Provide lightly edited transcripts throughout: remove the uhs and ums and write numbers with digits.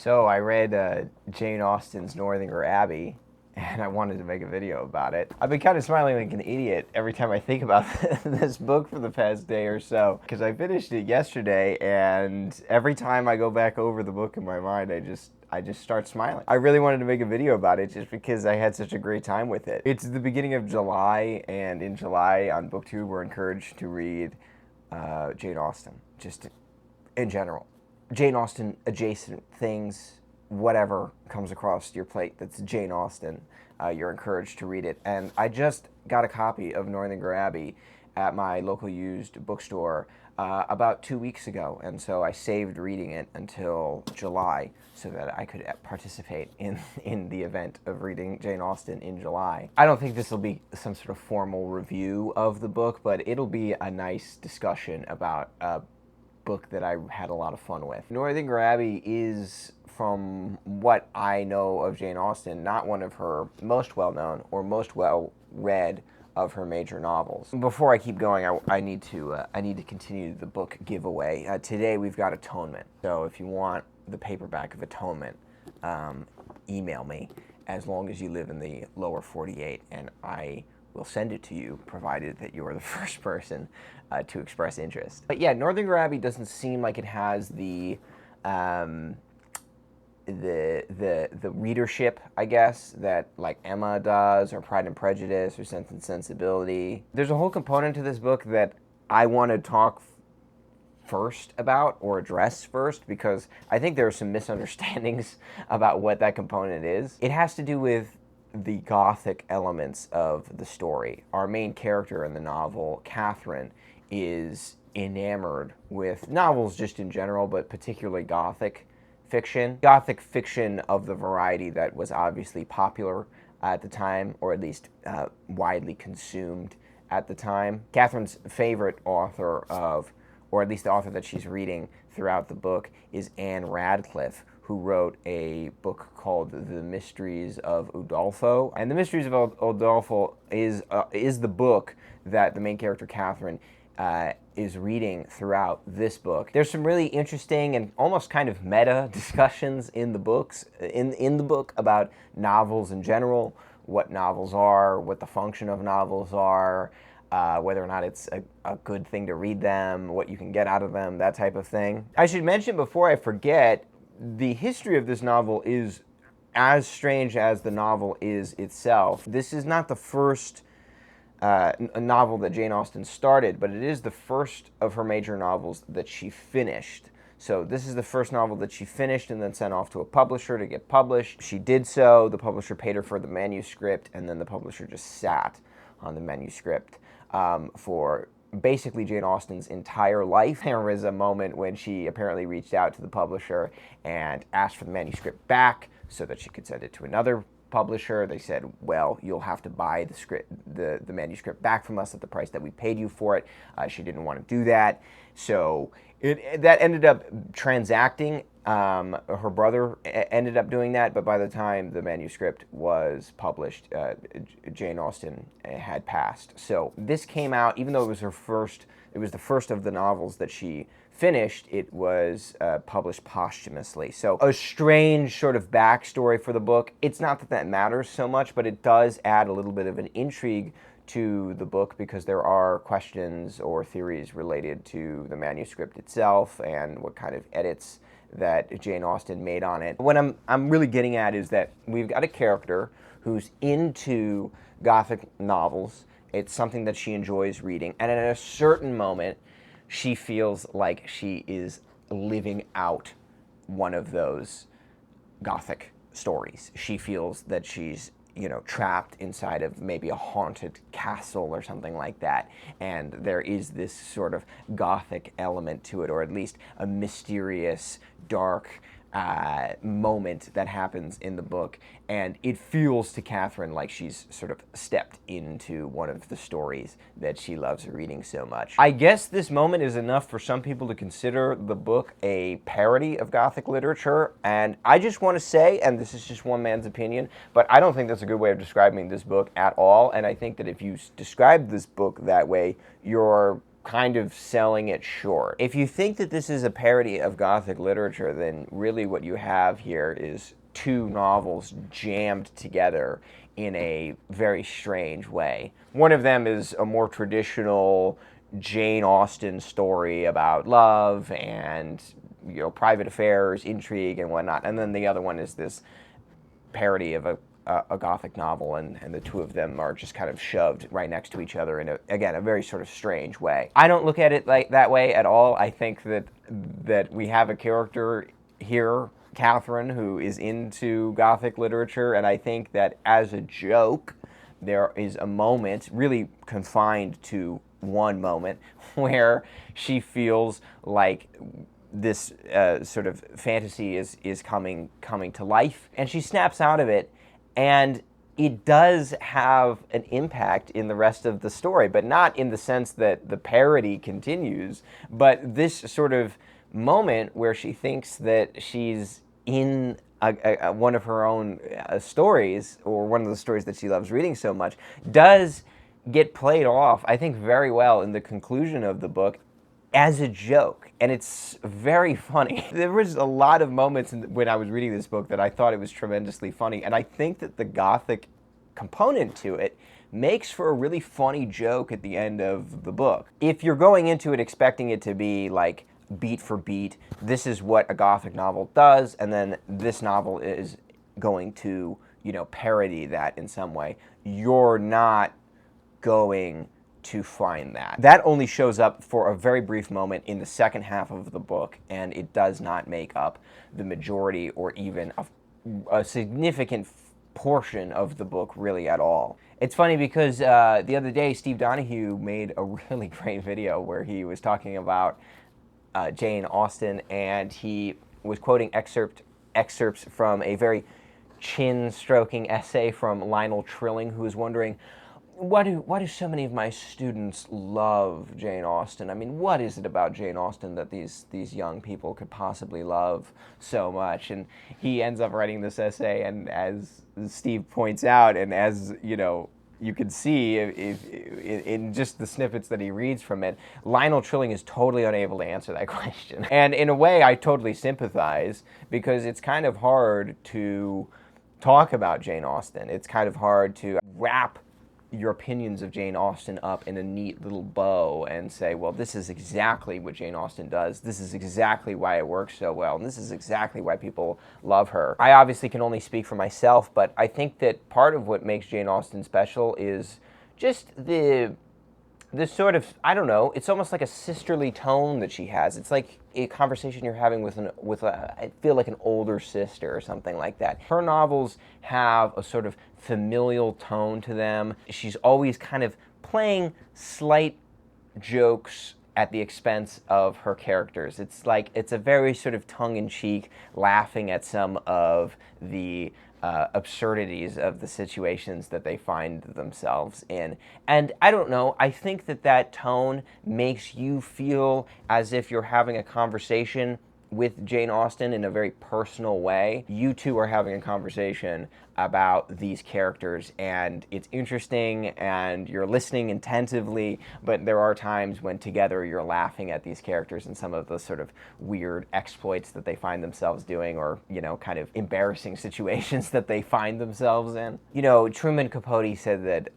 So I read Jane Austen's Northanger Abbey, and I wanted to make a video about it. I've been kind of smiling like an idiot every time I think about this book for the past day or so, because I finished it yesterday, and every time I go back over the book in my mind, I just start smiling. I really wanted to make a video about it just because I had such a great time with it. It's the beginning of July, and in July on BookTube, we're encouraged to read Jane Austen, just in general. Jane Austen adjacent things, whatever comes across your plate that's Jane Austen, you're encouraged to read it. And I just got a copy of Northanger Abbey at my local used bookstore about 2 weeks ago, and so I saved reading it until July so that I could participate in the event of reading Jane Austen in July. I don't think this will be some sort of formal review of the book, but it'll be a nice discussion about book that I had a lot of fun with. Northanger Abbey is, from what I know of Jane Austen, not one of her most well-known or most well-read of her major novels. Before I keep going, I need to continue the book giveaway. Today we've got Atonement. So if you want the paperback of Atonement, email me, as long as you live in the lower 48, and I will send it to you, provided that you are the first person to express interest. But yeah, Northanger Abbey doesn't seem like it has the readership, I guess, that like Emma does, or Pride and Prejudice, or Sense and Sensibility. There's a whole component to this book that I want to talk first about, or address first, because I think there are some misunderstandings about what that component is. It has to do with the Gothic elements of the story. Our main character in the novel, Catherine, is enamored with novels just in general, but particularly Gothic fiction. Gothic fiction of the variety that was obviously popular at the time, or at least widely consumed at the time. Catherine's favorite author or at least the author that she's reading throughout the book, is Anne Radcliffe, who wrote a book called The Mysteries of Udolpho. And The Mysteries of Udolpho is the book that the main character, Catherine, is reading throughout this book. There's some really interesting and almost kind of meta discussions in the books, in the book, about novels in general, what novels are, what the function of novels are, whether or not it's a good thing to read them, what you can get out of them, that type of thing. I should mention before I forget, the history of this novel is as strange as the novel is itself. This is not the first novel that Jane Austen started, but it is the first of her major novels that she finished. So this is the first novel that she finished and then sent off to a publisher to get published. She did so, the publisher paid her for the manuscript, and then the publisher just sat on the manuscript for basically Jane Austen's entire life. There was a moment when she apparently reached out to the publisher and asked for the manuscript back so that she could send it to another publisher. They said, well, you'll have to buy the manuscript back from us at the price that we paid you for it. She didn't want to do that. So that ended up transacting. Her brother ended up doing that, but by the time the manuscript was published, Jane Austen had passed. So this came out, even though it was the first of the novels that she finished, it was published posthumously. So a strange sort of backstory for the book. It's not that that matters so much, but it does add a little bit of an intrigue to the book, because there are questions or theories related to the manuscript itself and what kind of edits that Jane Austen made on it. What I'm really getting at is that we've got a character who's into Gothic novels. It's something that she enjoys reading, and at a certain moment, she feels like she is living out one of those Gothic stories. She feels that she's, trapped inside of maybe a haunted castle or something like that, and there is this sort of Gothic element to it, or at least a mysterious, dark moment that happens in the book, and it feels to Catherine like she's sort of stepped into one of the stories that she loves reading so much. I guess this moment is enough for some people to consider the book a parody of Gothic literature, and I just want to say, and this is just one man's opinion, but I don't think that's a good way of describing this book at all, and I think that if you describe this book that way, you're kind of selling it short. If you think that this is a parody of Gothic literature, then really what you have here is two novels jammed together in a very strange way. One of them is a more traditional Jane Austen story about love and, you know, private affairs, intrigue, and whatnot. And then the other one is this parody of a Gothic novel, and the two of them are just kind of shoved right next to each other in, a very sort of strange way. I don't look at it like that way at all. I think that we have a character here, Catherine, who is into Gothic literature, and I think that as a joke, there is a moment, really confined to one moment, where she feels like this sort of fantasy is coming to life, and she snaps out of it, and it does have an impact in the rest of the story, but not in the sense that the parody continues, but this sort of moment where she thinks that she's in one of her own stories, or one of the stories that she loves reading so much, does get played off, I think, very well in the conclusion of the book as a joke, and it's very funny. There was a lot of moments when I was reading this book that I thought it was tremendously funny, and I think that the Gothic component to it makes for a really funny joke at the end of the book. If you're going into it expecting it to be like beat for beat, this is what a Gothic novel does, and then this novel is going to, you know, parody that in some way, you're not going to find that. That only shows up for a very brief moment in the second half of the book, and it does not make up the majority or even a significant portion of the book really at all. It's funny because the other day Steve Donahue made a really great video where he was talking about Jane Austen, and he was quoting excerpts from a very chin-stroking essay from Lionel Trilling, who was wondering, why do so many of my students love Jane Austen? I mean, what is it about Jane Austen that these young people could possibly love so much? And he ends up writing this essay, and as Steve points out, and as, you know, you can see in just the snippets that he reads from it, Lionel Trilling is totally unable to answer that question. And in a way, I totally sympathize, because it's kind of hard to talk about Jane Austen. It's kind of hard to wrap your opinions of Jane Austen up in a neat little bow and say, well, this is exactly what Jane Austen does, this is exactly why it works so well, and this is exactly why people love her. I obviously can only speak for myself, but I think that part of what makes Jane Austen special is just this sort of, I don't know, it's almost like a sisterly tone that she has. It's like a conversation you're having with I feel like an older sister or something like that. Her novels have a sort of familial tone to them. She's always kind of playing slight jokes at the expense of her characters. It's like, it's a very sort of tongue-in-cheek, laughing at some of the absurdities of the situations that they find themselves in. And I don't know, I think that tone makes you feel as if you're having a conversation with Jane Austen in a very personal way. You two are having a conversation about these characters, and it's interesting, and you're listening attentively, but there are times when together you're laughing at these characters and some of the sort of weird exploits that they find themselves doing, or, you know, kind of embarrassing situations that they find themselves in. You know, Truman Capote said that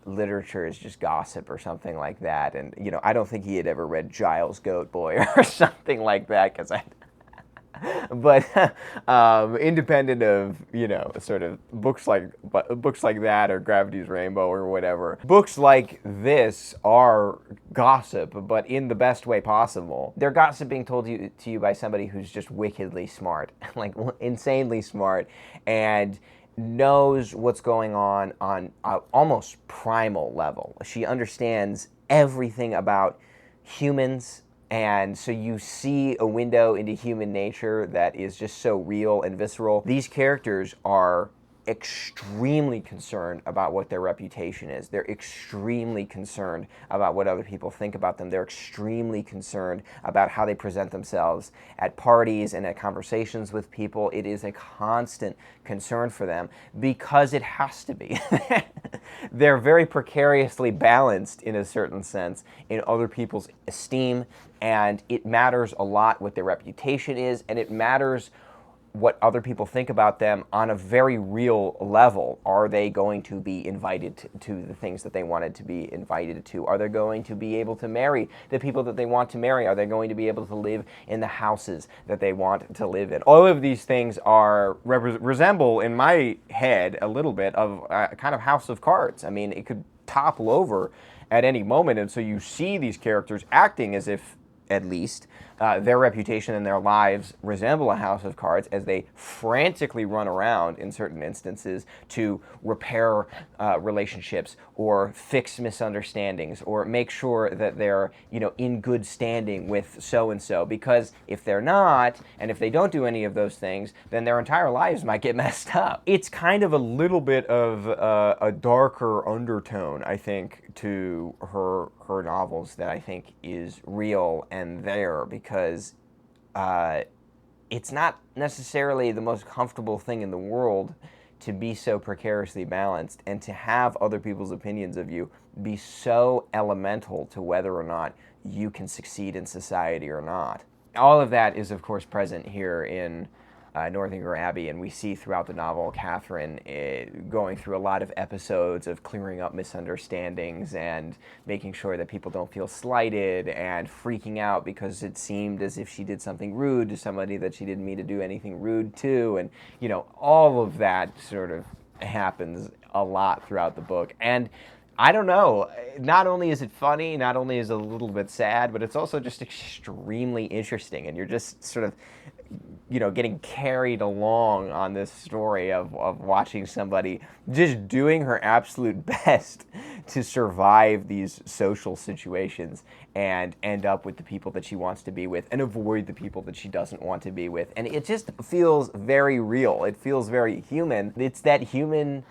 literature is just gossip or something like that, and, you know, I don't think he had ever read Giles Goat Boy or something like that, because but independent of, you know, sort of books like that, or Gravity's Rainbow or whatever, books like this are gossip, but in the best way possible. They're gossip being told to you by somebody who's just wickedly smart, like insanely smart, and knows what's going on an almost primal level. She understands everything about humans, and so you see a window into human nature that is just so real and visceral. These characters are extremely concerned about what their reputation is. They're extremely concerned about what other people think about them. They're extremely concerned about how they present themselves at parties and at conversations with people. It is a constant concern for them because it has to be. They're very precariously balanced in a certain sense in other people's esteem, and it matters a lot what their reputation is, and it matters what other people think about them on a very real level. Are they going to be invited to the things that they wanted to be invited to? Are they going to be able to marry the people that they want to marry? Are they going to be able to live in the houses that they want to live in? All of these things are resemble, in my head, a little bit of a kind of House of Cards. I mean, it could topple over at any moment, and so you see these characters acting as if, at least, their reputation and their lives resemble a house of cards as they frantically run around in certain instances to repair relationships or fix misunderstandings or make sure that they're, in good standing with so-and-so. Because if they're not, and if they don't do any of those things, then their entire lives might get messed up. It's kind of a little bit of a darker undertone, I think, to her novels that I think is real and there, because it's not necessarily the most comfortable thing in the world to be so precariously balanced and to have other people's opinions of you be so elemental to whether or not you can succeed in society or not. All of that is, of course, present here in Northanger Abbey, and we see throughout the novel Catherine going through a lot of episodes of clearing up misunderstandings and making sure that people don't feel slighted and freaking out because it seemed as if she did something rude to somebody that she didn't mean to do anything rude to, and all of that sort of happens a lot throughout the book. And I don't know, not only is it funny, not only is it a little bit sad, but it's also just extremely interesting, and you're just sort of getting carried along on this story of watching somebody just doing her absolute best to survive these social situations and end up with the people that she wants to be with and avoid the people that she doesn't want to be with. And it just feels very real. It feels very human. It's that human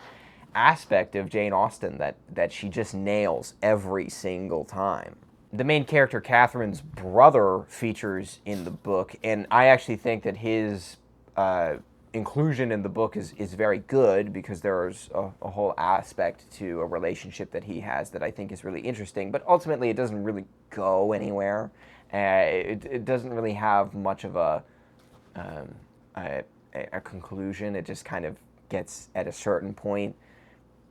aspect of Jane Austen that she just nails every single time. The main character, Catherine's brother, features in the book, and I actually think that his inclusion in the book is very good, because there's a whole aspect to a relationship that he has that I think is really interesting, but ultimately it doesn't really go anywhere. It doesn't really have much of a conclusion. It just kind of gets, at a certain point,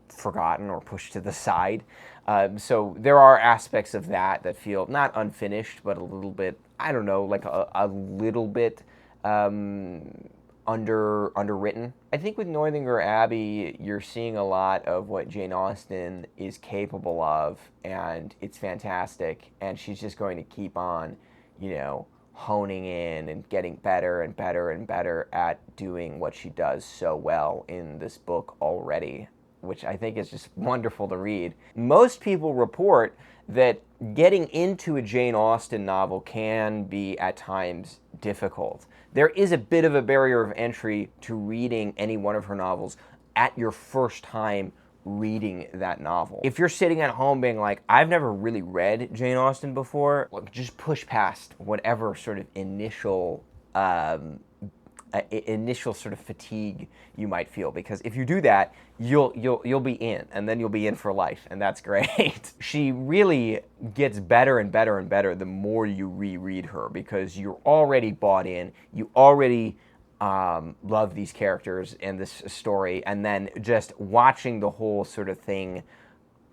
forgotten or pushed to the side. So there are aspects of that feel not unfinished, but a little bit, I don't know, like a little bit underwritten. I think with Northanger Abbey, you're seeing a lot of what Jane Austen is capable of, and it's fantastic. And she's just going to keep on, honing in and getting better and better and better at doing what she does so well in this book already, which I think is just wonderful to read. Most people report that getting into a Jane Austen novel can be, at times, difficult. There is a bit of a barrier of entry to reading any one of her novels at your first time reading that novel. If you're sitting at home being like, I've never really read Jane Austen before, just push past whatever sort of initial sort of fatigue you might feel, because if you do that, you'll be in, and then you'll be in for life, and that's great. She really gets better and better and better the more you reread her, because you're already bought in, you already love these characters and this story, and then just watching the whole sort of thing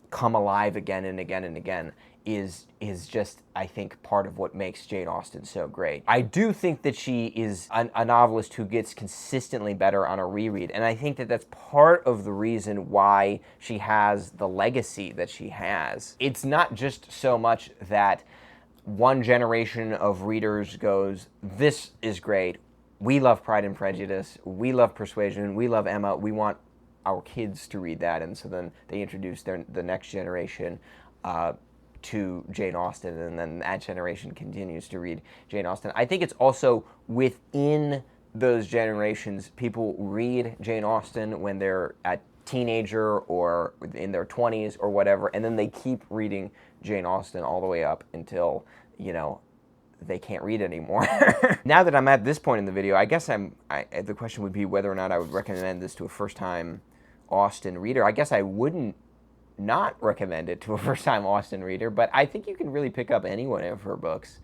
come alive again and again and again is just, I think, part of what makes Jane Austen so great. I do think that she is a novelist who gets consistently better on a reread, and I think that that's part of the reason why she has the legacy that she has. It's not just so much that one generation of readers goes, this is great, we love Pride and Prejudice, we love Persuasion, we love Emma, we want our kids to read that, and so then they introduce the next generation to Jane Austen, and then that generation continues to read Jane Austen. I think it's also within those generations, people read Jane Austen when they're a teenager or in their 20s or whatever, and then they keep reading Jane Austen all the way up until, you know, they can't read anymore. Now that I'm at this point in the video, I guess the question would be whether or not I would recommend this to a first-time Austen reader. I guess I wouldn't not recommend it to a first-time Austen reader, but I think you can really pick up any one of her books,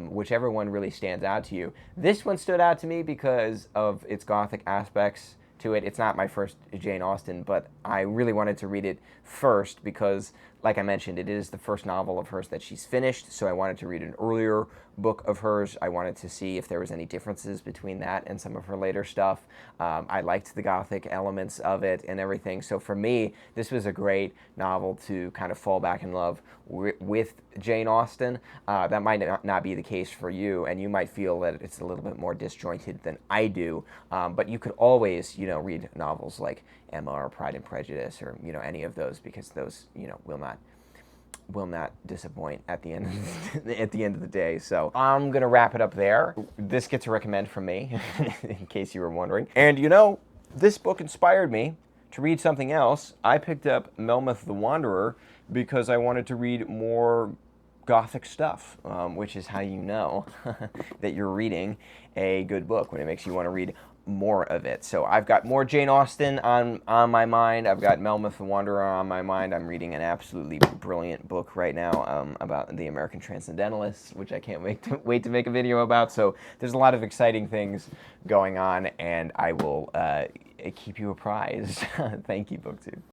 whichever one really stands out to you. This one stood out to me because of its Gothic aspects to it. It's not my first Jane Austen, but I really wanted to read it first because, like I mentioned, it is the first novel of hers that she's finished, so I wanted to read an earlier book of hers. I wanted to see if there was any differences between that and some of her later stuff. I liked the Gothic elements of it and everything, so for me, this was a great novel to kind of fall back in love with Jane Austen. That might not be the case for you, and you might feel that it's a little bit more disjointed than I do, but you could always, you know, read novels like Emma or Pride and Prejudice or, you know, any of those, because those, you know, will not disappoint at the end of the day. So I'm gonna wrap it up there. This gets a recommend from me, in case you were wondering. And you know, this book inspired me to read something else. I picked up Melmoth the Wanderer because I wanted to read more Gothic stuff, which is how you know that you're reading a good book, when it makes you want to read more of it. So I've got more Jane Austen on my mind. I've got Melmoth the Wanderer on my mind. I'm reading an absolutely brilliant book right now about the American Transcendentalists, which I can't wait to make a video about. So there's a lot of exciting things going on, and I will keep you apprised. Thank you, BookTube.